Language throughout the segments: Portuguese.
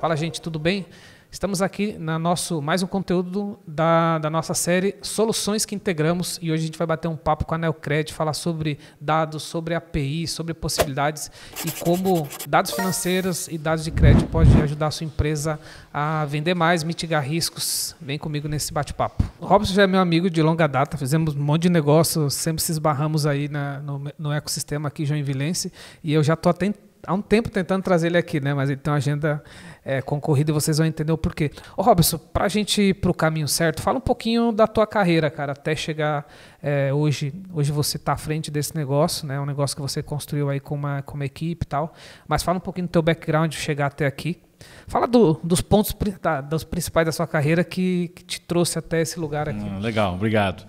Fala, gente, tudo bem? Estamos aqui na mais um conteúdo da nossa série Soluções que Integramos, e hoje a gente vai bater um papo com a Neocred, falar sobre dados, sobre API, sobre possibilidades e como dados financeiros e dados de crédito podem ajudar a sua empresa a vender mais, mitigar riscos. Vem comigo nesse bate-papo. O Robson já é meu amigo de longa data, fizemos um monte de negócio, sempre se esbarramos aí no ecossistema aqui joinvilense, e eu já estou há um tempo tentando trazer ele aqui, né? Mas ele tem uma agenda concorrida e vocês vão entender o porquê. Ô Robson, para a gente ir para o caminho certo, fala um pouquinho da tua carreira, cara, até chegar hoje. Hoje você está à frente desse negócio, né? Um negócio que você construiu aí com uma equipe e tal. Mas fala um pouquinho do teu background de chegar até aqui. Fala dos pontos dos principais da sua carreira que te trouxe até esse lugar aqui. Legal, obrigado.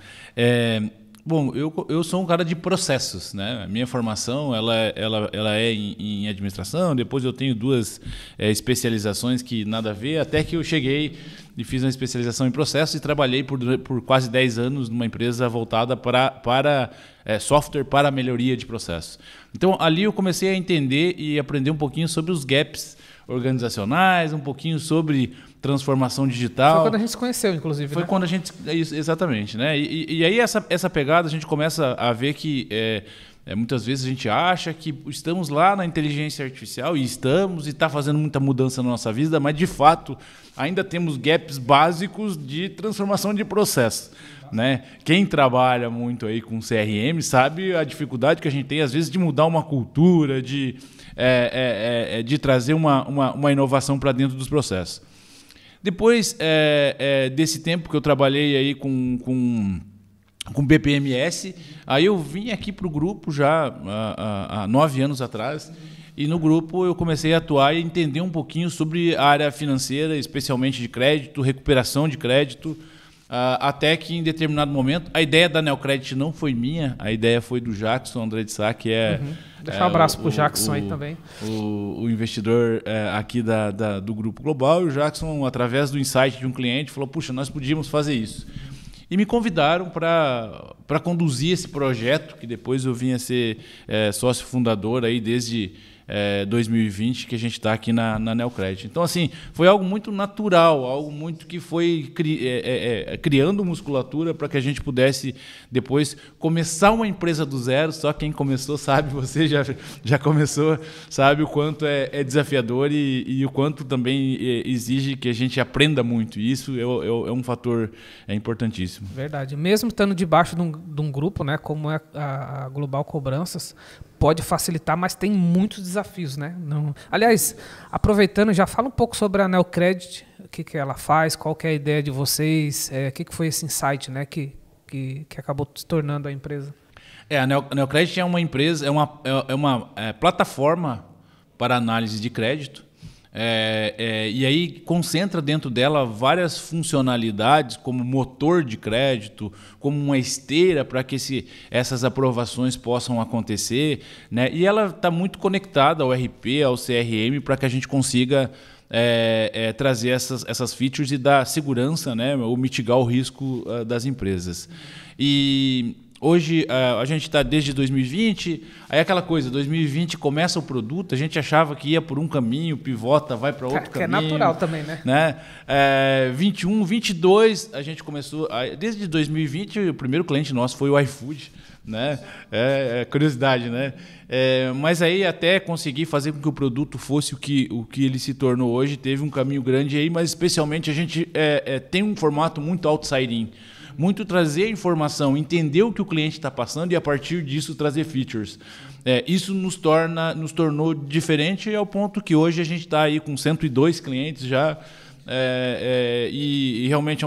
Bom, eu sou um cara de processos, né? A minha formação ela é em administração, depois eu tenho duas especializações que nada a ver, até que eu cheguei e fiz uma especialização em processos e trabalhei por quase 10 anos numa empresa voltada para software para melhoria de processos. Então, ali eu comecei a entender e aprender um pouquinho sobre os gaps organizacionais, um pouquinho sobre transformação digital. Foi quando a gente se conheceu, inclusive. Foi quando a gente... Exatamente, né? E aí essa pegada a gente começa a ver que muitas vezes a gente acha que estamos lá na inteligência artificial e está fazendo muita mudança na nossa vida, mas de fato ainda temos gaps básicos de transformação de processo. Né? Quem trabalha muito aí com CRM sabe a dificuldade que a gente tem às vezes de mudar uma cultura, de trazer uma inovação para dentro dos processos. Depois desse tempo que eu trabalhei aí com BPMS, aí eu vim aqui para o grupo já há 9 anos atrás, e no grupo eu comecei a atuar e entender um pouquinho sobre a área financeira, especialmente de crédito, recuperação de crédito, até que em determinado momento, a ideia da Neocred não foi minha, a ideia foi do Jackson André de Sá, que Deixar um abraço para o Jackson aí também. O investidor aqui do Grupo Global, e o Jackson, através do insight de um cliente, falou, puxa, nós podíamos fazer isso. E me convidaram para conduzir esse projeto, que depois eu vim a ser sócio fundador aí desde 2020, que a gente está aqui na Neocred. Então, assim, foi algo muito natural, algo muito que foi criando musculatura para que a gente pudesse depois começar uma empresa do zero. Só quem começou sabe, você já começou, sabe o quanto é desafiador e o quanto também exige que a gente aprenda muito. E isso é um fator importantíssimo. Verdade. Mesmo estando debaixo de um grupo, né, como é a Global Cobranças, pode facilitar, mas tem muitos desafios, né? Aliás, aproveitando, já fala um pouco sobre a Neocred, o que ela faz, qual que é a ideia de vocês, o que foi esse insight, né, que acabou se tornando a empresa. A Neocred é uma empresa, é uma plataforma para análise de crédito. E aí concentra dentro dela várias funcionalidades, como motor de crédito, como uma esteira para que essas aprovações possam acontecer, né? E ela está muito conectada ao RP, ao CRM, para que a gente consiga trazer essas features e dar segurança, né? Ou mitigar o risco das empresas. E hoje a gente está desde 2020, aí aquela coisa, 2020 começa o produto, a gente achava que ia por um caminho, pivota, vai para outro caminho. É natural também, né? 21, 22, a gente começou, desde 2020 o primeiro cliente nosso foi o iFood, né? Curiosidade, né? Mas aí até conseguir fazer com que o produto fosse o que ele se tornou hoje, teve um caminho grande aí, mas especialmente a gente tem um formato muito outside-in. Muito trazer informação, entender o que o cliente está passando e, a partir disso, trazer features. Isso nos tornou diferente ao ponto que hoje a gente está aí com 102 clientes já. E realmente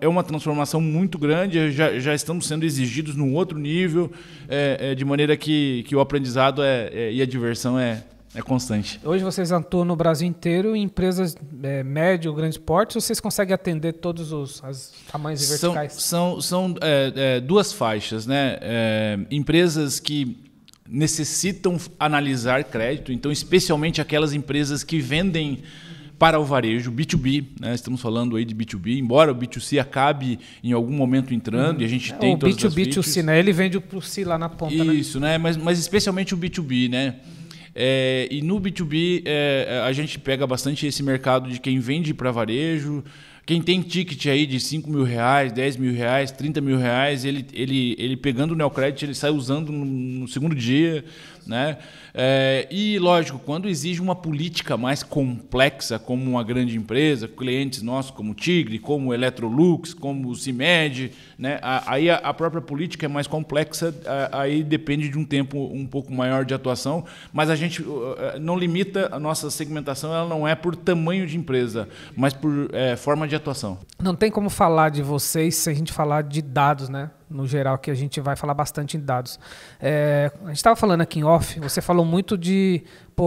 é uma transformação muito grande. Já estamos sendo exigidos num outro nível, de maneira que o aprendizado e a diversão é constante. Hoje vocês atuam no Brasil inteiro em empresas médio, grande porte, ou vocês conseguem atender todos os tamanhos e verticais? São duas faixas, né? Empresas que necessitam analisar crédito, então especialmente aquelas empresas que vendem para o varejo, B2B, né? Estamos falando aí de B2B, embora o B2C acabe em algum momento entrando, e a gente tem todas as features. O B2B, B2C, né? Ele vende para o C lá na ponta, isso, né? Mas especialmente o B2B, né? E no B2B, a gente pega bastante esse mercado de quem vende para varejo, quem tem ticket aí de R$5.000, R$10.000, R$30.000, ele pegando o Neocredit, ele sai usando no segundo dia, né? E, lógico, quando exige uma política mais complexa, como uma grande empresa, clientes nossos como Tigre, como Electrolux, como CIMED, né? Aí a própria política é mais complexa, aí depende de um tempo um pouco maior de atuação, mas a gente não limita a nossa segmentação, ela não é por tamanho de empresa, mas por forma de atuação. Não tem como falar de vocês se a gente falar de dados, né? No geral, que a gente vai falar bastante em dados. A gente estava falando aqui em off, você falou muito de,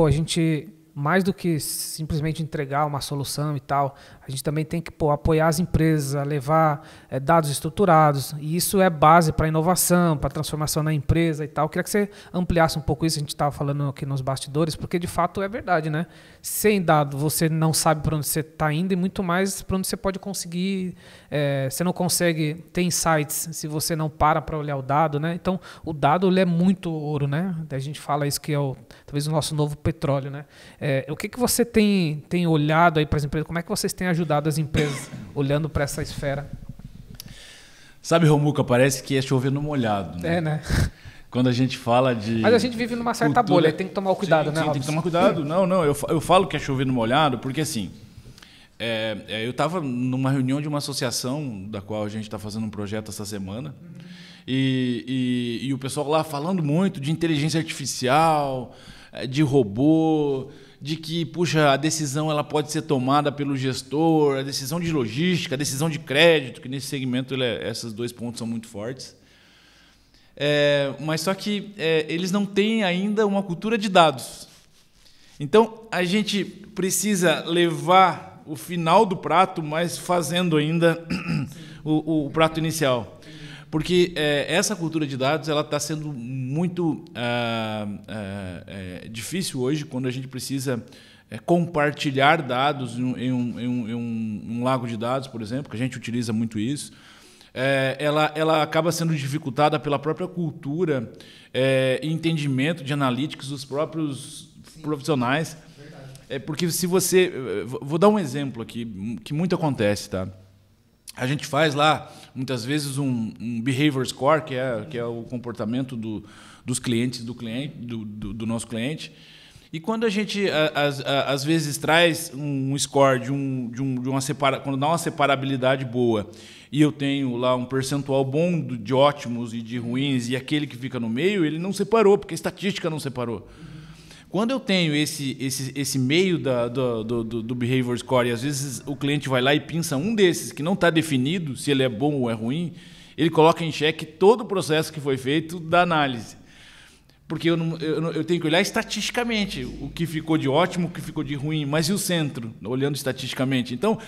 a gente, mais do que simplesmente entregar uma solução e tal, a gente também tem que apoiar as empresas, a levar dados estruturados, e isso é base para inovação, para transformação na empresa e tal. Eu queria que você ampliasse um pouco isso, a gente estava falando aqui nos bastidores, porque de fato é verdade, né? Sem dado, você não sabe para onde você está indo e muito mais para onde você pode conseguir. Você não consegue ter insights se você não para olhar o dado, né? Então, o dado ele é muito ouro, né? A gente fala isso que é talvez o nosso novo petróleo, né? O que você tem olhado aí para as empresas? Como é que vocês têm ajudado as empresas olhando para essa esfera? Sabe, Romuca, parece que é chover no molhado, né? Né? Quando a gente fala de... Mas a gente vive numa certa bolha, tem que tomar o cuidado, né, Robson? Tem que tomar cuidado. Não, eu falo que é chover no molhado porque, assim, eu estava numa reunião de uma associação da qual a gente está fazendo um projeto essa semana, e o pessoal lá falando muito de inteligência artificial, de robô, de que, puxa, a decisão ela pode ser tomada pelo gestor, a decisão de logística, a decisão de crédito, que nesse segmento esses dois pontos são muito fortes. Mas só que eles não têm ainda uma cultura de dados. Então, a gente precisa levar o final do prato, mas fazendo ainda o prato inicial. Porque essa cultura de dados ela está sendo muito difícil hoje, quando a gente precisa compartilhar dados em um lago de dados, por exemplo, que a gente utiliza muito isso. Ela acaba sendo dificultada pela própria cultura e entendimento de analíticos dos próprios profissionais. Porque se você... Vou dar um exemplo aqui, que muito acontece, tá? A gente faz lá, muitas vezes, um behavior score, que é o comportamento dos clientes, do nosso cliente. E quando a gente, às vezes, traz um score quando dá uma separabilidade boa, e eu tenho lá um percentual bom de ótimos e de ruins, e aquele que fica no meio, ele não separou, porque a estatística não separou. Quando eu tenho esse meio do behavior score, e às vezes o cliente vai lá e pinça um desses que não está definido se ele é bom ou é ruim, ele coloca em xeque todo o processo que foi feito da análise. Porque eu tenho que olhar estatisticamente o que ficou de ótimo, o que ficou de ruim, mas e o centro, olhando estatisticamente? Então,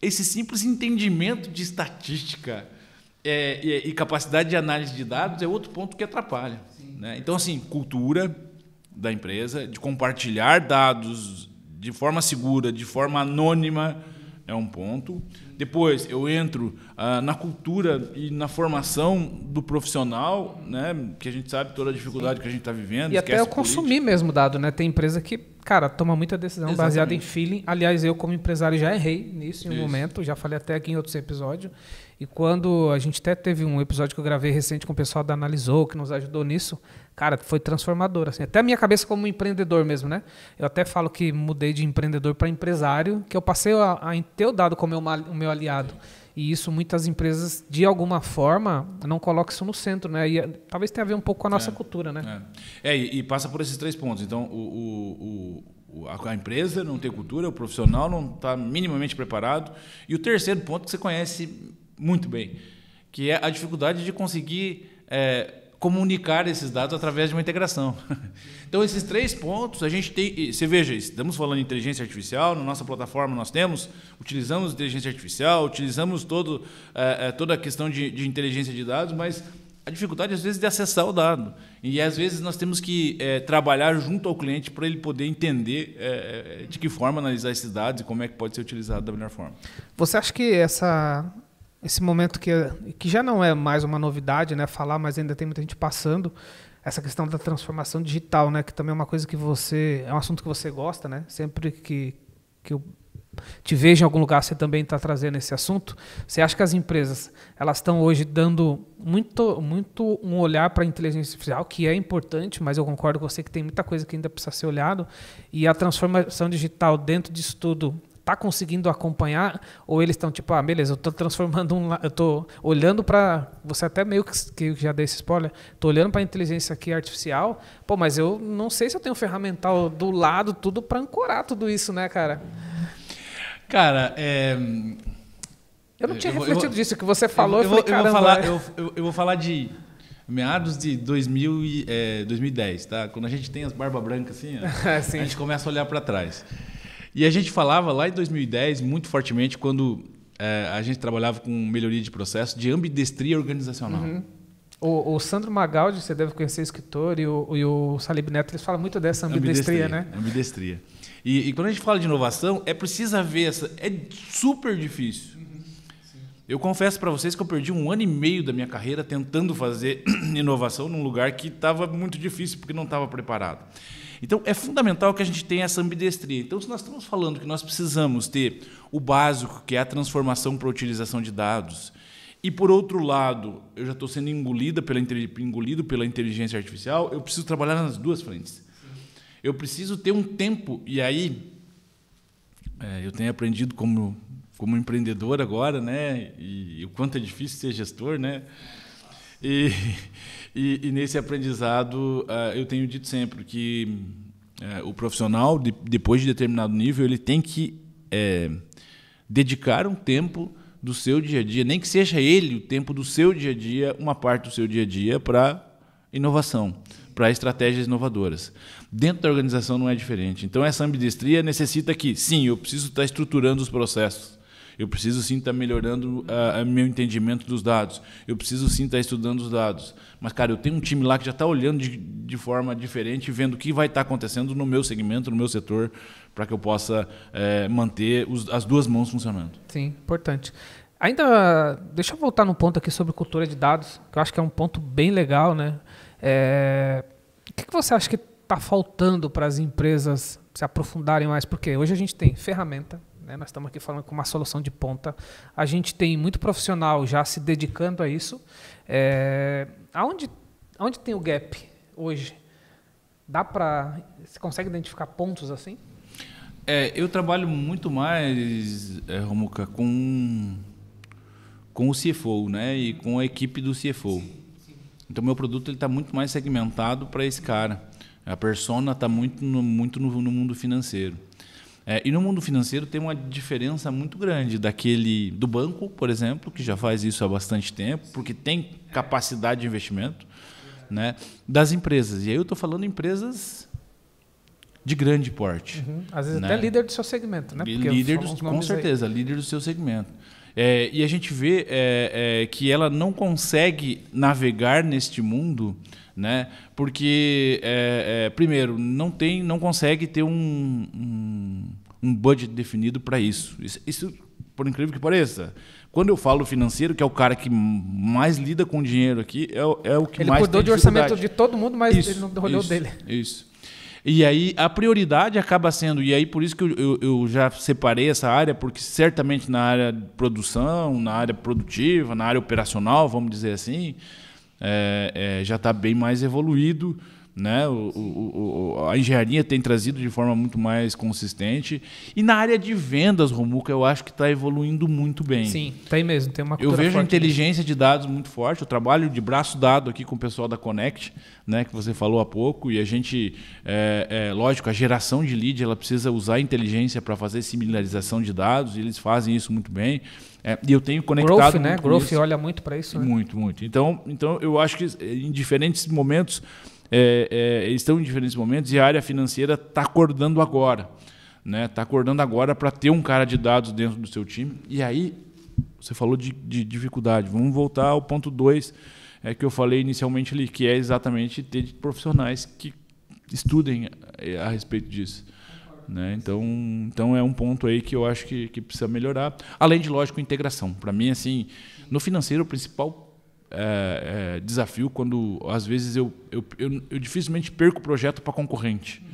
esse simples entendimento de estatística e capacidade de análise de dados é outro ponto que atrapalha. Né? Então, assim, cultura da empresa, de compartilhar dados de forma segura, de forma anônima, é um ponto. Depois, eu entro na cultura e na formação do profissional, né, que a gente sabe toda a dificuldade que a gente está vivendo. E até eu consumir mesmo dado, né? Tem empresa que, cara, toma muita decisão baseada em feeling. Aliás, eu como empresário já errei nisso em um momento, já falei até aqui em outros episódios. E quando a gente até teve um episódio que eu gravei recente com o pessoal da Analisou, que nos ajudou nisso, cara, foi transformador. Assim. Até a minha cabeça como empreendedor mesmo, né? Eu até falo que mudei de empreendedor para empresário, que eu passei a ter o dado como o meu aliado. E isso muitas empresas, de alguma forma, não colocam isso no centro, né? E talvez tenha a ver um pouco com a nossa cultura, né? E passa por esses 3 pontos. Então, a empresa não tem cultura, o profissional não está minimamente preparado. E o terceiro ponto que você conhece muito bem, que é a dificuldade de conseguir comunicar esses dados através de uma integração. Então, esses 3 pontos, a gente tem... Você veja, estamos falando de inteligência artificial, na nossa plataforma nós utilizamos inteligência artificial, utilizamos toda a questão de inteligência de dados, mas a dificuldade, às vezes, de acessar o dado. E, às vezes, nós temos que trabalhar junto ao cliente para ele poder entender de que forma analisar esses dados e como é que pode ser utilizado da melhor forma. Você acha que esse momento que já não é mais uma novidade, né, falar, mas ainda tem muita gente passando, essa questão da transformação digital, né? Que também é uma coisa que é um assunto que você gosta, né? Sempre que eu te vejo em algum lugar, você também está trazendo esse assunto. Você acha que as empresas elas estão hoje dando muito um olhar para a inteligência artificial, que é importante, mas eu concordo com você que tem muita coisa que ainda precisa ser olhado, e a transformação digital dentro disso tudo está conseguindo acompanhar, ou eles estão tipo, beleza, eu estou transformando eu estou olhando para, você até meio que já deu esse spoiler, estou olhando para a inteligência aqui artificial, mas eu não sei se eu tenho um ferramental do lado tudo para ancorar tudo isso, né, cara? Cara, eu não tinha refletido disso que você falou. Eu vou falar de meados de 2010, tá? Quando a gente tem as barbas brancas assim, a gente começa a olhar para trás. E a gente falava lá em 2010 muito fortemente quando a gente trabalhava com melhoria de processo de ambidestria organizacional. Uhum. O Sandro Magaldi, você deve conhecer, escritor, e o Salib Neto, eles falam muito dessa ambidestria, né? Ambidestria. E quando a gente fala de inovação, precisa ver é super difícil. Eu confesso para vocês que eu perdi 1 ano e meio da minha carreira tentando fazer inovação num lugar que estava muito difícil, porque não estava preparado. Então, é fundamental que a gente tenha essa ambidestria. Então, se nós estamos falando que nós precisamos ter o básico, que é a transformação para a utilização de dados, e, por outro lado, eu já estou sendo engolido pela inteligência artificial, eu preciso trabalhar nas duas frentes. Eu preciso ter um tempo, e aí eu tenho aprendido como empreendedor agora, né? E o quanto é difícil ser gestor, né? E nesse aprendizado eu tenho dito sempre que o profissional, depois de determinado nível, ele tem que dedicar um tempo do seu dia a dia, nem que seja ele o tempo do seu dia a dia, uma parte do seu dia a dia para inovação, para estratégias inovadoras. Dentro da organização não é diferente. Então, essa ambidestria necessita que, sim, eu preciso estar estruturando os processos, eu preciso, sim, estar melhorando meu entendimento dos dados, eu preciso, sim, estar estudando os dados. Mas, cara, eu tenho um time lá que já está olhando de forma diferente, vendo o que vai estar acontecendo no meu segmento, no meu setor, para que eu possa manter as duas mãos funcionando. Sim, importante. Ainda, deixa eu voltar num ponto aqui sobre cultura de dados, que eu acho que é um ponto bem legal, né? O que você acha que está faltando para as empresas se aprofundarem mais? Porque hoje a gente tem ferramenta, né? Nós estamos aqui falando com uma solução de ponta, a gente tem muito profissional já se dedicando a isso. Aonde tem o gap hoje? Você consegue identificar pontos assim? Eu trabalho muito mais, Romuca, com o CFO, né? E com a equipe do CFO. Então, meu produto está muito mais segmentado para esse cara. A persona está muito no mundo financeiro. E no mundo financeiro tem uma diferença muito grande do banco, por exemplo, que já faz isso há bastante tempo, porque tem capacidade de investimento, né? Das empresas. E aí eu estou falando de empresas de grande porte. Às vezes, né? Até líder do seu segmento, né? Com certeza, líder do seu segmento. E a gente vê que ela não consegue navegar neste mundo, né? Porque, primeiro, não consegue ter um budget definido para isso. Isso, por incrível que pareça. Quando eu falo financeiro, que é o cara que mais lida com dinheiro aqui, é o que ele mais cuidou tem de orçamento de todo mundo, mas ele não olhou dele. Isso. E aí a prioridade acaba sendo, e aí por isso que eu já separei essa área, porque certamente na área de produção, na área produtiva, na área operacional, vamos dizer assim, já está bem mais evoluído, né? A engenharia tem trazido de forma muito mais consistente. E na área de vendas, Romuca, eu acho que está evoluindo muito bem. Sim, tem mesmo, tem uma cultura Eu vejo forte a inteligência de dados muito forte. Eu trabalho de braço dado aqui com o pessoal da Connect, né, que você falou há pouco, e a gente, lógico, a geração de lead, ela precisa usar a inteligência para fazer similarização de dados, e eles fazem isso muito bem. E eu tenho conectado Growth, né? Growth olha muito para isso, né? Muito, muito. Então, eu acho que em diferentes momentos estão em diferentes momentos, e a área financeira está acordando agora, né? Está acordando agora para ter um cara de dados dentro do seu time. E aí, você falou de dificuldade. Vamos voltar ao ponto 2, que eu falei inicialmente ali, que é exatamente ter profissionais que estudem a respeito disso. Né? Então é um ponto aí que eu acho que precisa melhorar. Além de, lógico, integração. Para mim, assim, no financeiro, o principal desafio quando, às vezes, eu dificilmente perco o projeto para concorrente.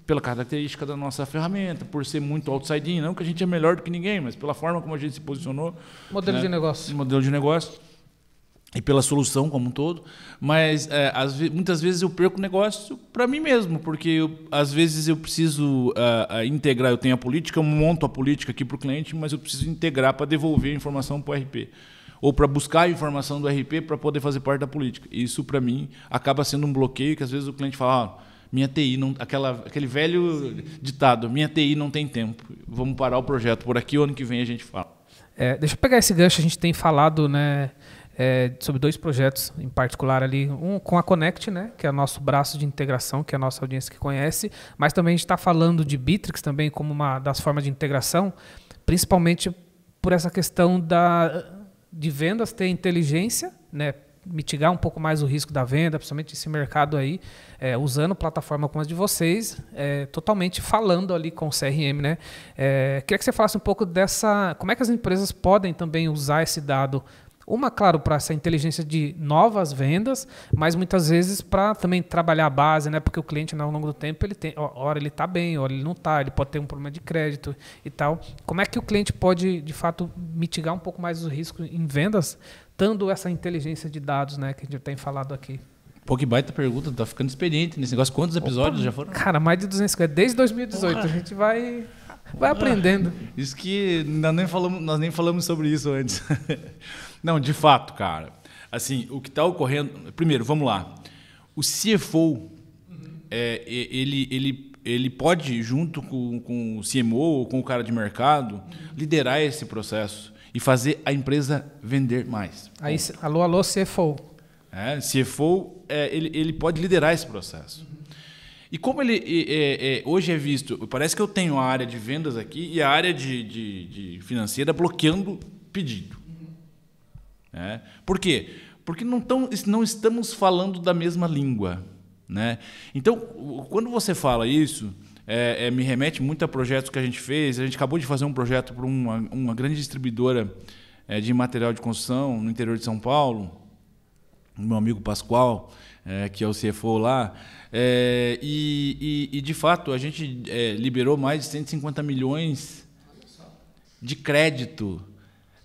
Pela característica da nossa ferramenta, por ser muito outside-in, não que a gente é melhor do que ninguém, mas pela forma como a gente se posicionou. Modelo de negócio. Modelo de negócio. E pela solução como um todo. Mas muitas vezes eu perco o negócio para mim mesmo, porque às vezes eu preciso integrar, eu tenho a política, eu monto a política aqui para o cliente, mas eu preciso integrar para devolver a informação para o RP. Ou para buscar a informação do RP para poder fazer parte da política. Isso, para mim, acaba sendo um bloqueio que às vezes o cliente fala... minha TI, não, aquele velho ditado, minha TI não tem tempo, vamos parar o projeto por aqui, o ano que vem a gente fala. Deixa eu pegar esse gancho, a gente tem falado, né, sobre 2 projetos em particular ali, um com a Connect, né, que é o nosso braço de integração, que é a nossa audiência que conhece, mas também a gente está falando de Bitrix também como uma das formas de integração, principalmente por essa questão de vendas ter inteligência, né, mitigar um pouco mais o risco da venda, principalmente esse mercado aí, usando plataforma como as de vocês, totalmente falando ali com o CRM, né? Queria que você falasse um pouco como é que as empresas podem também usar esse dado, claro, para essa inteligência de novas vendas, mas muitas vezes para também trabalhar a base, né? Porque o cliente, ao longo do tempo, hora ele está bem, hora ele não está, ele pode ter um problema de crédito e tal. Como é que o cliente pode, de fato, mitigar um pouco mais o risco em vendas, dando essa inteligência de dados, né, que a gente tem falado aqui? Pô, que baita pergunta, tá ficando experiente nesse negócio. Quantos episódios já foram? Cara, mais de 250, desde 2018. Porra. A gente vai aprendendo. Isso que nós nem falamos sobre isso antes. Não, de fato, cara. Assim, o que está ocorrendo... Primeiro, vamos lá. O CFO, ele pode, junto com o CMO ou com o cara de mercado, liderar esse processo e fazer a empresa vender mais. Aí, alô, CFO. CFO, ele pode liderar esse processo. E como ele hoje é visto, parece que eu tenho a área de vendas aqui e a área de financeira bloqueando pedido. Por quê? Porque não estamos falando da mesma língua. Né? Então, quando você fala isso, me remete muito a projetos que a gente fez. A gente acabou de fazer um projeto para uma grande distribuidora de material de construção no interior de São Paulo, o meu amigo Pascoal, que é o CFO lá. De fato, a gente liberou mais de 150 milhões de crédito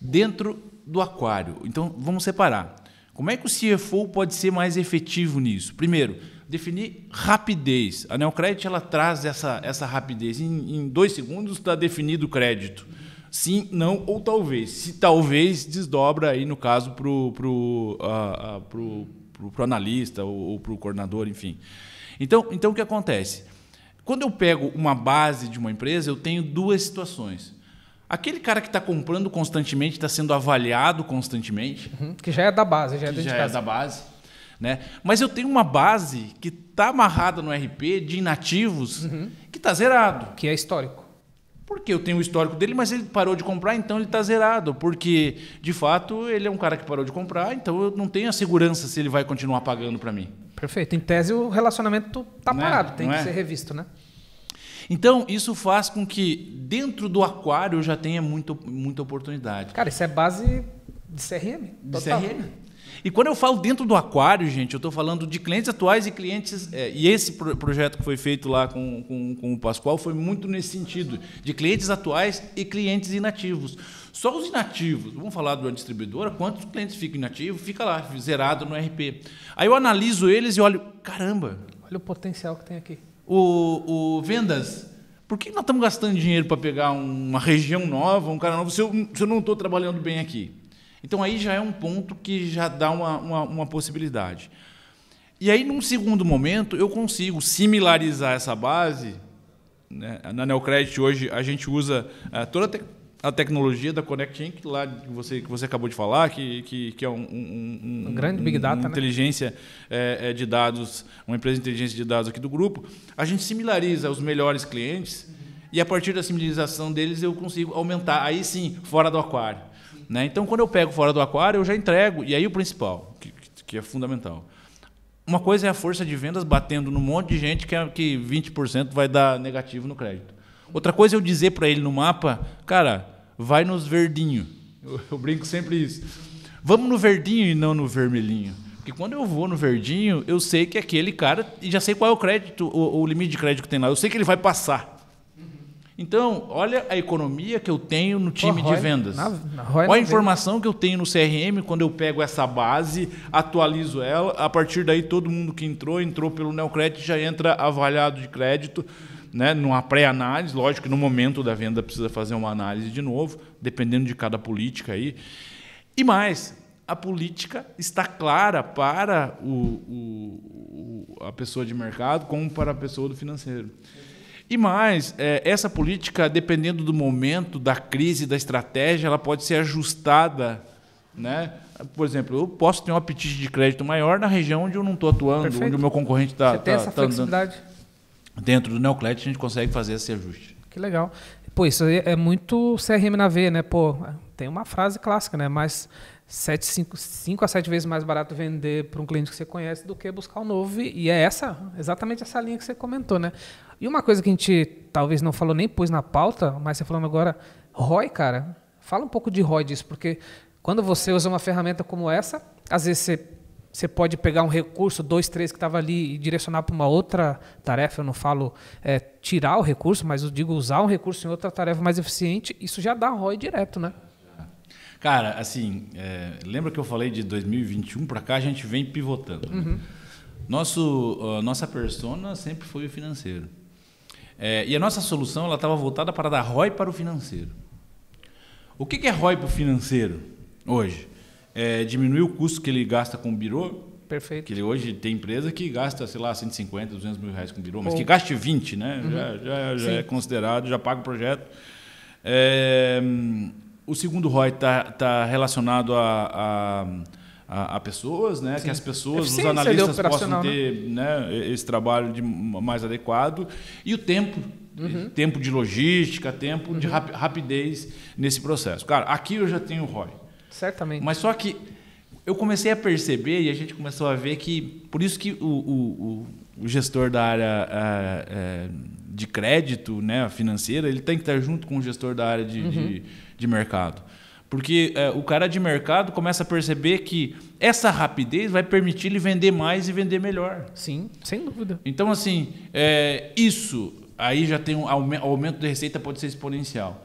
dentro do aquário. Então, vamos separar. Como é que o CFO pode ser mais efetivo nisso? Primeiro, definir rapidez. A Neocredit ela traz essa rapidez. Em 2 segundos está definido o crédito. Sim, não ou talvez. Se talvez, desdobra aí, no caso, para o analista ou para o coordenador, enfim. Então, o que acontece? Quando eu pego uma base de uma empresa, eu tenho 2 situações. Aquele cara que está comprando constantemente, está sendo avaliado constantemente. Que já é da base, já é da base. Né? Mas eu tenho uma base que está amarrada no RP de inativos que está zerado. Que é histórico. Porque eu tenho o histórico dele, mas ele parou de comprar, então ele está zerado. Porque, de fato, ele é um cara que parou de comprar, então eu não tenho a segurança se ele vai continuar pagando para mim. Perfeito. Em tese, o relacionamento está parado, tem que ser revisto, né? Então, isso faz com que dentro do aquário eu já tenha muita oportunidade. Cara, isso é base de CRM. Total. De CRM. E quando eu falo dentro do aquário, gente, eu estou falando de clientes atuais e clientes... e esse projeto que foi feito lá com o Pascoal foi muito nesse sentido, de clientes atuais e clientes inativos. Só os inativos, vamos falar de uma distribuidora, quantos clientes ficam inativos, fica lá, zerado no RP. Aí eu analiso eles e olho, caramba... Olha o potencial que tem aqui. O vendas, por que nós estamos gastando dinheiro para pegar uma região nova, um cara novo, se eu não estou trabalhando bem aqui? Então, aí já é um ponto que já dá uma possibilidade. E aí, num segundo momento, eu consigo similarizar essa base. Né? Na Neocredit, hoje, a gente usa toda a tecnologia da Connect Inc., lá que você acabou de falar, que é um grande Big Data, uma inteligência de dados, uma empresa de inteligência de dados aqui do grupo. A gente similariza os melhores clientes e, a partir da similarização deles, eu consigo aumentar, aí sim, fora do aquário. Né? Então, quando eu pego fora do aquário, eu já entrego. E aí o principal, que é fundamental. Uma coisa é a força de vendas batendo num monte de gente que 20% vai dar negativo no crédito. Outra coisa é eu dizer para ele no mapa, cara, vai nos verdinhos. Eu brinco sempre isso. Vamos no verdinho e não no vermelhinho. Porque quando eu vou no verdinho, eu sei que aquele cara, e já sei qual é o crédito, o limite de crédito que tem lá, eu sei que ele vai passar. Então, olha a economia que eu tenho no time de vendas. Olha a informação que eu tenho no CRM quando eu pego essa base, atualizo ela. A partir daí, todo mundo que entrou pelo Neocredit já entra avaliado de crédito, né, numa pré-análise. Lógico que no momento da venda precisa fazer uma análise de novo, dependendo de cada política aí. E mais, a política está clara para a pessoa de mercado como para a pessoa do financeiro. E mais, essa política, dependendo do momento, da crise, da estratégia, ela pode ser ajustada, né? Por exemplo, eu posso ter um apetite de crédito maior na região onde eu não estou atuando, Perfeito. onde o meu concorrente está flexibilidade. Dentro do Neocredit, a gente consegue fazer esse ajuste. Que legal. Pô, isso aí é muito CRM na veia, né? Pô, tem uma frase clássica, né? Mas 5 a 7 vezes mais barato vender para um cliente que você conhece do que buscar um novo. E é exatamente essa linha que você comentou, né? E uma coisa que a gente talvez não falou nem pôs na pauta, mas você falando agora, ROI, cara, fala um pouco de ROI disso, porque quando você usa uma ferramenta como essa, às vezes você pode pegar um recurso, 2, 3 que estava ali e direcionar para uma outra tarefa. Eu não falo tirar o recurso, mas eu digo usar um recurso em outra tarefa mais eficiente. Isso já dá ROI direto, né? Cara, assim, lembra que eu falei de 2021 para cá, a gente vem pivotando. Né? Nossa persona sempre foi o financeiro. E a nossa solução ela estava voltada para dar ROI para o financeiro. O que é ROI para o financeiro hoje? Diminuir o custo que ele gasta com o birô. Perfeito. Que ele hoje tem empresa que gasta, sei lá, 150, 200 mil reais com o birô, mas que gaste 20, né? Já é considerado, já paga o projeto. O segundo ROI está relacionado a pessoas, né? Que as pessoas, os analistas possam ter, né, esse trabalho mais adequado. E o tempo. Tempo de logística, tempo de rapidez nesse processo. Cara, aqui eu já tenho ROI. Certamente. Mas só que eu comecei a perceber e a gente começou a ver que, por isso que o gestor da área de crédito, né, financeira, ele tem que estar junto com o gestor da área de mercado. Porque o cara de mercado começa a perceber que essa rapidez vai permitir ele vender mais e vender melhor. Sim, sem dúvida. Então, assim, isso aí já tem o aumento da receita pode ser exponencial.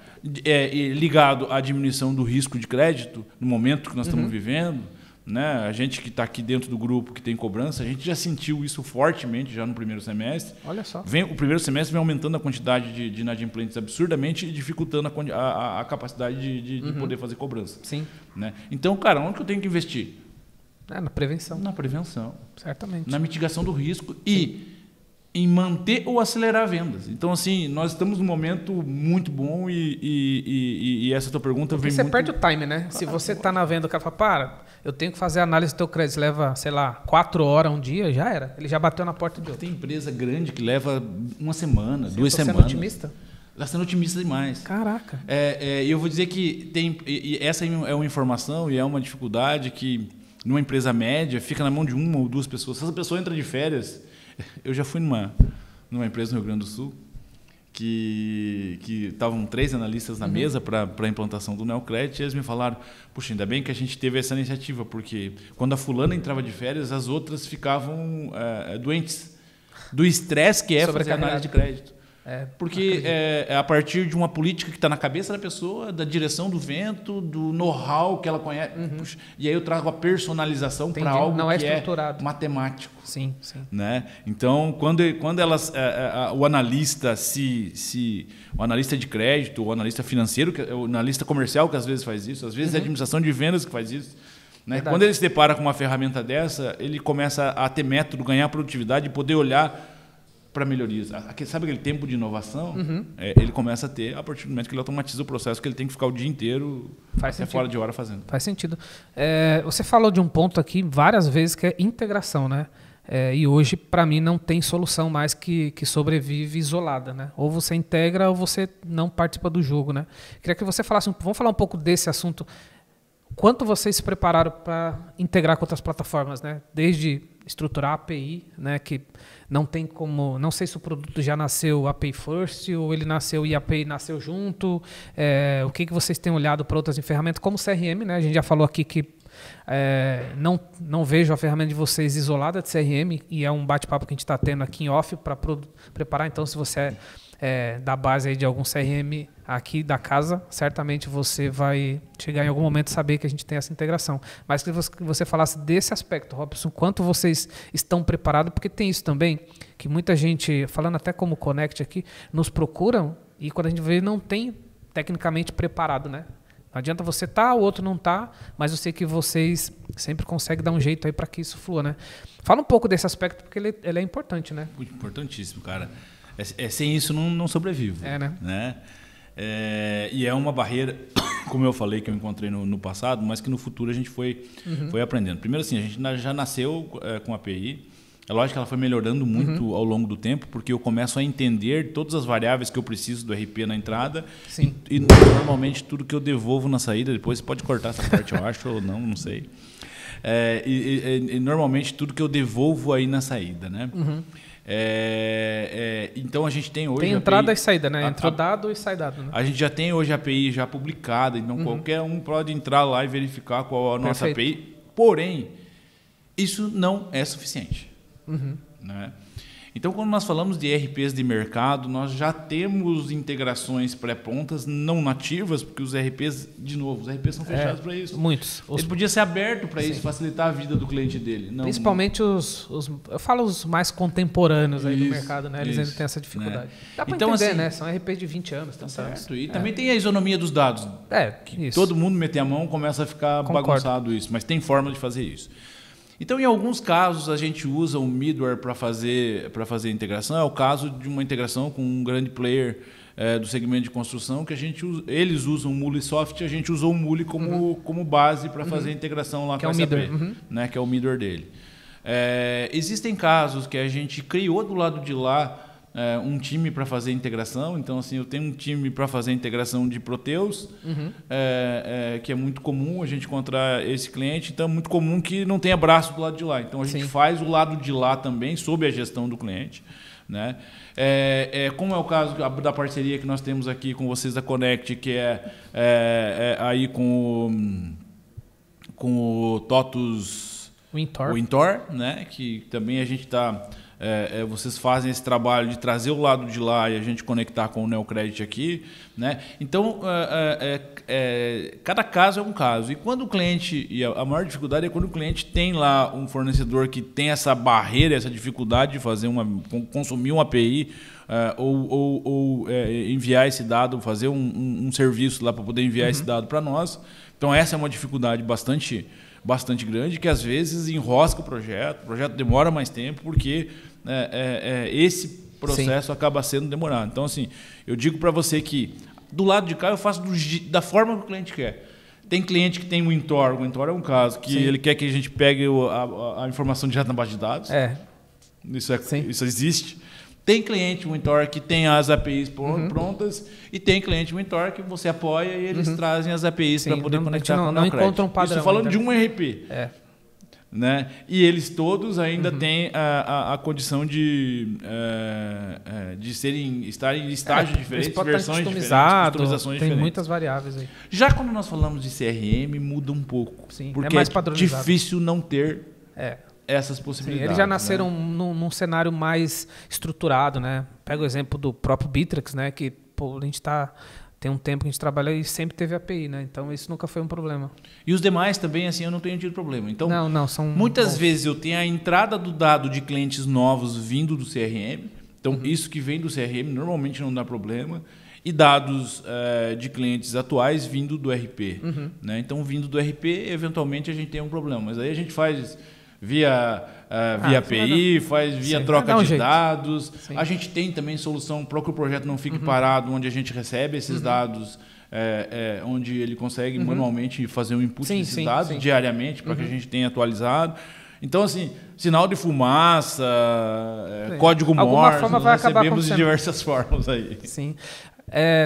Ligado à diminuição do risco de crédito, no momento que nós estamos vivendo, né? A gente que está aqui dentro do grupo, que tem cobrança, a gente já sentiu isso fortemente já no primeiro semestre. Olha só. O primeiro semestre vem aumentando a quantidade de inadimplentes absurdamente e dificultando a capacidade de poder fazer cobrança. Sim. Né? Então, cara, onde que eu tenho que investir? Na prevenção. Na prevenção. Certamente. Na mitigação do risco e em manter ou acelerar vendas. Então, assim, nós estamos num momento muito bom e essa tua pergunta vem você muito... perde o time, né? Se você está na venda, o cara fala, eu tenho que fazer a análise do teu crédito, leva, sei lá, 4 horas, um dia, já era. Ele já bateu na porta de outro. Tem empresa grande que leva uma semana, 2 semanas. Você é otimista? Está sendo otimista demais. Caraca. Eu vou dizer que essa é uma informação e é uma dificuldade que, numa empresa média, fica na mão de 1 ou 2 pessoas. Se essa pessoa entra de férias... Eu já fui numa empresa no Rio Grande do Sul que estavam 3 analistas na mesa para a implantação do Neocredit e eles me falaram, puxa, ainda bem que a gente teve essa iniciativa, porque quando a fulana entrava de férias, as outras ficavam doentes do estresse que é fazer análise de crédito. Porque a partir de uma política que está na cabeça da pessoa, da direção do vento, do know-how que ela conhece. Puxa, e aí eu trago a personalização para algo não que estruturado. Matemático. Sim, sim. Né? Então, quando elas, o analista o analista de crédito, o analista financeiro, o analista comercial que às vezes faz isso, às vezes é a administração de vendas que faz isso. Né? Quando ele se depara com uma ferramenta dessa, ele começa a ter método, ganhar produtividade e poder olhar para melhorias. Sabe aquele tempo de inovação? Ele começa a ter a partir do momento que ele automatiza o processo, que ele tem que ficar o dia inteiro até fora de hora fazendo. Faz sentido. Você falou de um ponto aqui várias vezes que é integração, né? E hoje, para mim, não tem solução mais que sobrevive isolada, né? Ou você integra ou você não participa do jogo, né? Queria que você falasse, vamos falar um pouco desse assunto. Quanto vocês se prepararam para integrar com outras plataformas, né? Desde estruturar a API, né? Que não tem como... Não sei se o produto já nasceu API first ou ele nasceu e a API nasceu junto. O que vocês têm olhado para outras ferramentas, como CRM, né? A gente já falou aqui que Não vejo a ferramenta de vocês isolada de CRM, e é um bate-papo que a gente está tendo aqui em off para preparar. Então, se você é da base aí de algum CRM aqui da casa, certamente você vai chegar em algum momento a saber que a gente tem essa integração. Mas que você falasse desse aspecto, Robson, quanto vocês estão preparados, porque tem isso também, que muita gente, falando até como Connect aqui, nos procuram e quando a gente vê não tem tecnicamente preparado, né? Não adianta você o outro não mas eu sei que vocês sempre conseguem dar um jeito aí para que isso flua, né? Fala um pouco desse aspecto, porque ele é importante, né? Importantíssimo, cara. Sem isso não sobrevivo. Né? E é uma barreira, como eu falei, que eu encontrei no passado, mas que no futuro a gente foi aprendendo. Primeiro, assim, a gente já nasceu com a API. É lógico que ela foi melhorando muito ao longo do tempo, porque eu começo a entender todas as variáveis que eu preciso do RP na entrada. Sim. E normalmente tudo que eu devolvo na saída, depois você pode cortar essa parte, eu acho, ou não sei. E normalmente tudo que eu devolvo aí na saída, né? Então a gente tem hoje... Tem entrada e saída, né? Entrou dado e sai dado. Né? A gente já tem hoje a API já publicada, então qualquer um pode entrar lá e verificar qual é a nossa API. Porém, isso não é suficiente. Né? Então, quando nós falamos de RPs de mercado, nós já temos integrações pré-prontas não nativas, porque os RPs, de novo, os RPs são fechados para isso. Muitos. Ele podia ser aberto para isso, facilitar a vida do cliente dele. Não, principalmente eu falo os mais contemporâneos aí do mercado, né? Eles ainda têm essa dificuldade. Né? Dá para então, entender, assim, né? São RPs de 20 anos. Tá certo. E também tem a isonomia dos dados. Isso. Todo mundo meter a mão, começa a ficar bagunçado isso, mas tem forma de fazer isso. Então, em alguns casos, a gente usa o middleware para fazer a integração. É o caso de uma integração com um grande player do segmento de construção, que eles usam o Mulisoft, a gente usou o Muli como base para fazer a integração lá com a SAP, né, que é o middleware dele. Existem casos que a gente criou do lado de lá um time para fazer a integração. Então, assim, eu tenho um time para fazer a integração de Proteus, que é muito comum a gente encontrar esse cliente. Então, é muito comum que não tenha braço do lado de lá. Então, a gente faz o lado de lá também, sob a gestão do cliente. Né? Como é o caso da parceria que nós temos aqui com vocês da Connect, que aí com o TOTUS Wintor, né? Que também a gente está... vocês fazem esse trabalho de trazer o lado de lá e a gente conectar com o Neocredit aqui, né? Então, cada caso é um caso. E quando o cliente, e a maior dificuldade é quando o cliente tem lá um fornecedor que tem essa barreira, essa dificuldade de fazer consumir uma API ou enviar esse dado, fazer um serviço lá para poder enviar esse dado para nós. Então, essa é uma dificuldade bastante grande, que às vezes enrosca o projeto demora mais tempo, porque esse processo acaba sendo demorado. Então, assim, eu digo para você que do lado de cá eu faço da forma que o cliente quer. Tem cliente que tem o Wintor é um caso, que ele quer que a gente pegue a informação direto na base de dados. Isso existe. Tem cliente Wintor que tem as APIs prontas e tem cliente Wintor que você apoia e eles trazem as APIs para poder conectar com o Neocredit. Encontra um padrão. Isso falando de um RP. Né? E eles todos ainda têm a condição de estarem em estágios diferentes, versões diferentes, customizações diferentes. Tem muitas variáveis aí. Já quando nós falamos de CRM, muda um pouco. Porque mais padronizado. Difícil não ter essas possibilidades. Eles já nasceram num cenário mais estruturado, né? Pega o exemplo do próprio Bittrex, né? Que a gente tem um tempo que a gente trabalha e sempre teve API, né? Então isso nunca foi um problema. E os demais também, assim, eu não tenho tido problema. Então, são muitas vezes eu tenho a entrada do dado de clientes novos vindo do CRM. Então, isso que vem do CRM normalmente não dá problema. E dados de clientes atuais vindo do RP. Né? Então, vindo do RP, eventualmente a gente tem um problema. Mas aí a gente faz via API, faz via troca de dados. A gente tem também solução para que o projeto não fique parado, onde a gente recebe esses dados, onde ele consegue manualmente fazer o input desses dados diariamente para que a gente tenha atualizado. Então, assim, sinal de fumaça, código morto, nós recebemos de diversas formas aí. Sim.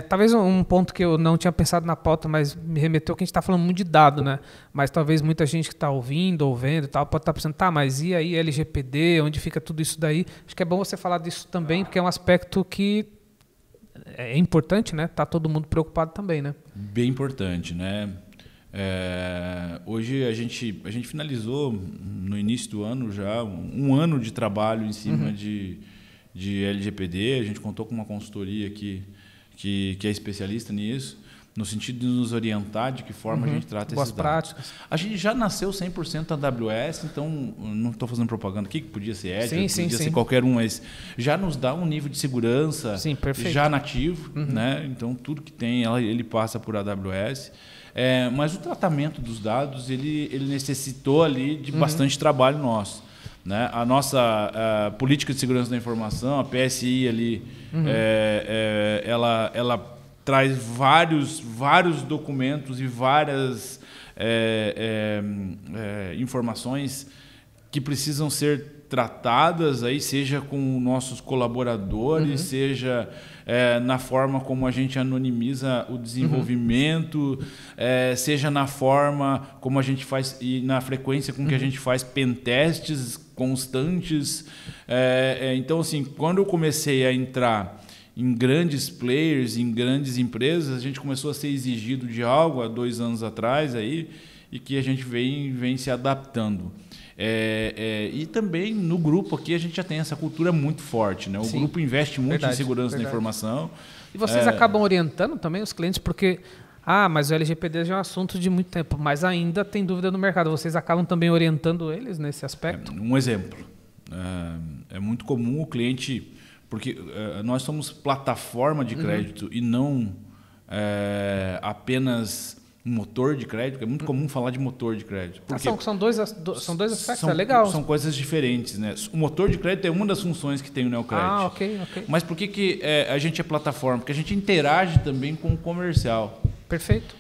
Talvez um ponto que eu não tinha pensado na pauta, mas me remeteu que a gente está falando muito de dado, né? Mas talvez muita gente que está ouvindo ou vendo e tal pode estar pensando, mas e aí LGPD, onde fica tudo isso daí? Acho que é bom você falar disso também, porque é um aspecto que é importante, né? Tá todo mundo preocupado também, né? Bem importante, né? Hoje a gente finalizou no início do ano já um ano de trabalho em cima de LGPD. A gente contou com uma consultoria que é especialista nisso, no sentido de nos orientar de que forma a gente trata esses dados. Práticas. A gente já nasceu 100% AWS, então não estou fazendo propaganda aqui, que podia ser Azure, podia ser qualquer um, mas já nos dá um nível de segurança já nativo, né? Então tudo que tem, ele passa por AWS. Mas o tratamento dos dados, ele necessitou ali de bastante trabalho nosso. Né? A nossa política de segurança da informação, a PSI ali, ela traz vários documentos e várias informações que precisam ser tratadas, aí, seja com nossos colaboradores, seja na forma como a gente anonimiza o desenvolvimento, seja na forma como a gente faz e na frequência com que a gente faz pentests constantes. Então, assim, quando eu comecei a entrar em grandes players, em grandes empresas, a gente começou a ser exigido de algo há 2 anos atrás aí, e que a gente vem se adaptando. E também no grupo aqui a gente já tem essa cultura muito forte, né? O grupo investe muito em segurança da informação. E vocês acabam orientando também os clientes, porque mas o LGPD já é um assunto de muito tempo, mas ainda tem dúvida no mercado. Vocês acabam também orientando eles nesse aspecto? Um exemplo. É muito comum o cliente, porque nós somos plataforma de crédito e não apenas um motor de crédito. É muito comum falar de motor de crédito. São dois aspectos, é legal. São coisas diferentes, né? O motor de crédito é uma das funções que tem o NeoCred. Ok. Mas por que a gente é plataforma? Porque a gente interage também com o comercial. Perfeito.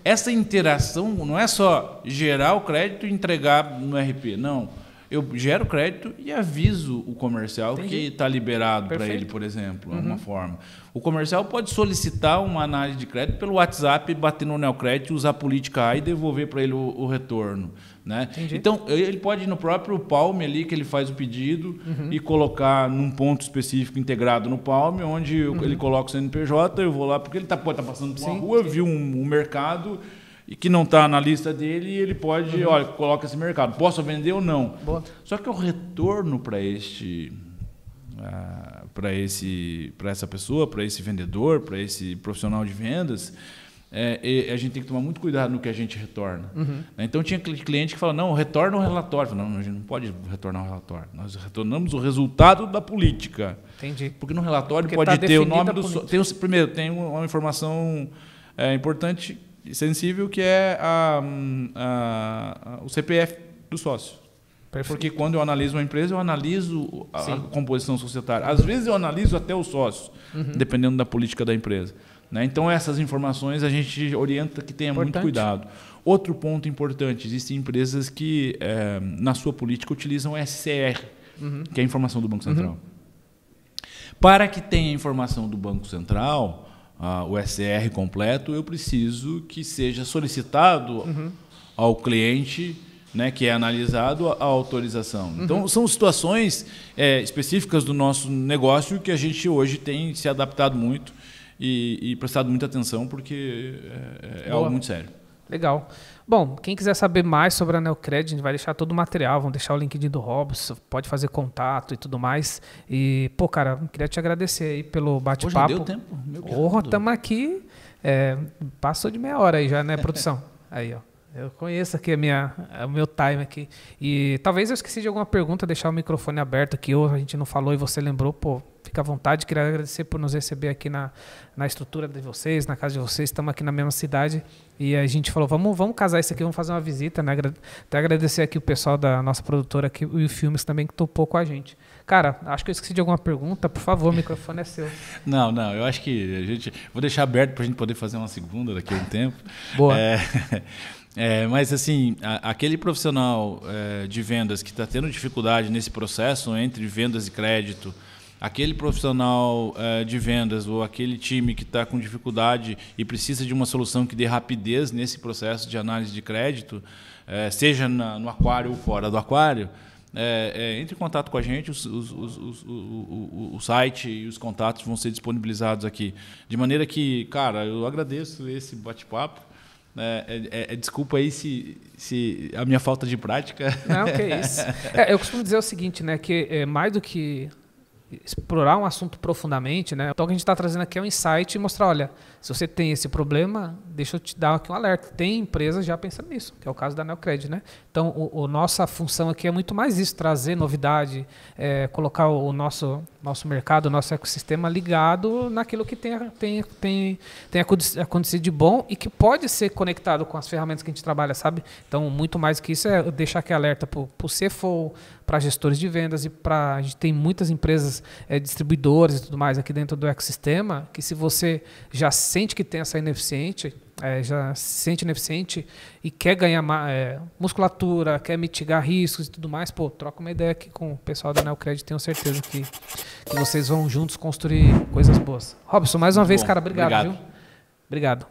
Essa interação não é só gerar o crédito e entregar no RP, não. Eu gero crédito e aviso o comercial que está liberado para ele, por exemplo, uma forma. O comercial pode solicitar uma análise de crédito pelo WhatsApp, bater no NeoCred, usar a política A e devolver para ele o retorno. Né? Então, ele pode ir no próprio Palm ali, que ele faz o pedido, e colocar num ponto específico integrado no Palm, onde ele coloca o CNPJ, eu vou lá, porque ele pode estar passando por uma rua, viu um mercado e que não está na lista dele, e ele pode, olha, coloca esse mercado, posso vender ou não? Boa. Só que o retorno para essa pessoa, para esse vendedor, para esse profissional de vendas, a gente tem que tomar muito cuidado no que a gente retorna. Então tinha cliente que fala, não, retorna o relatório. Eu falo, não, a gente não pode retornar o relatório. Nós retornamos o resultado da política. Entendi. Porque no relatório pode ter o nome do... Primeiro, tem uma informação importante e sensível, que é o CPF do sócio. Perfeito. Porque quando eu analiso uma empresa, eu analiso a composição societária. Às vezes eu analiso até os sócios, dependendo da política da empresa. Né? Então, essas informações a gente orienta que tenha muito cuidado. Outro ponto importante, existem empresas que, na sua política, utilizam SCR, que é a informação do Banco Central. Para que tenha a informação do Banco Central, o SCR completo, eu preciso que seja solicitado ao cliente, né, que é analisado, a autorização. Então, são situações específicas do nosso negócio que a gente hoje tem se adaptado muito e prestado muita atenção, porque é algo muito sério. Legal. Bom, quem quiser saber mais sobre a NeoCred, a gente vai deixar todo o material, vamos deixar o LinkedIn do Robson, pode fazer contato e tudo mais. E, cara, queria te agradecer aí pelo bate-papo. Hoje deu tempo. Estamos aqui, passou de meia hora aí já, né, produção? Aí, ó. Eu conheço aqui o meu time aqui. E talvez eu esqueci de alguma pergunta, deixar o microfone aberto aqui, ou a gente não falou e você lembrou, fica à vontade. Queria agradecer por nos receber aqui na estrutura de vocês, na casa de vocês. Estamos aqui na mesma cidade e a gente falou, vamos casar isso aqui, vamos fazer uma visita, né? Até agradecer aqui o pessoal da nossa produtora aqui, e o Filmes também, que topou com a gente. Cara, acho que eu esqueci de alguma pergunta. Por favor, o microfone é seu. Não, eu acho que vou deixar aberto para a gente poder fazer uma segunda daqui a um tempo. Boa. Mas, assim, aquele profissional de vendas que está tendo dificuldade nesse processo entre vendas e crédito, aquele profissional de vendas ou aquele time que está com dificuldade e precisa de uma solução que dê rapidez nesse processo de análise de crédito, seja no aquário ou fora do aquário, entre em contato com a gente, o site e os contatos vão ser disponibilizados aqui. De maneira que, cara, eu agradeço esse bate-papo. Desculpa aí se a minha falta de prática... Não, que é isso. Eu costumo dizer o seguinte, né, que mais do que explorar um assunto profundamente, né, então o que a gente está trazendo aqui é um insight e mostrar, olha, se você tem esse problema, deixa eu te dar aqui um alerta. Tem empresas já pensando nisso, que é o caso da Neocred, né? Então, nossa função aqui é muito mais isso, trazer novidade, colocar o nosso mercado, o nosso ecossistema ligado naquilo que tem acontecido de bom e que pode ser conectado com as ferramentas que a gente trabalha, sabe? Então, muito mais que isso é deixar aqui alerta para o CFO, para gestores de vendas e a gente tem muitas empresas distribuidoras e tudo mais aqui dentro do ecossistema, que se você já sente que tem essa ineficiente, já se sente ineficiente e quer ganhar musculatura, quer mitigar riscos e tudo mais, troca uma ideia aqui com o pessoal da Neocred, tenho certeza que vocês vão juntos construir coisas boas. Robson, mais uma vez, cara, obrigado. Viu? Obrigado.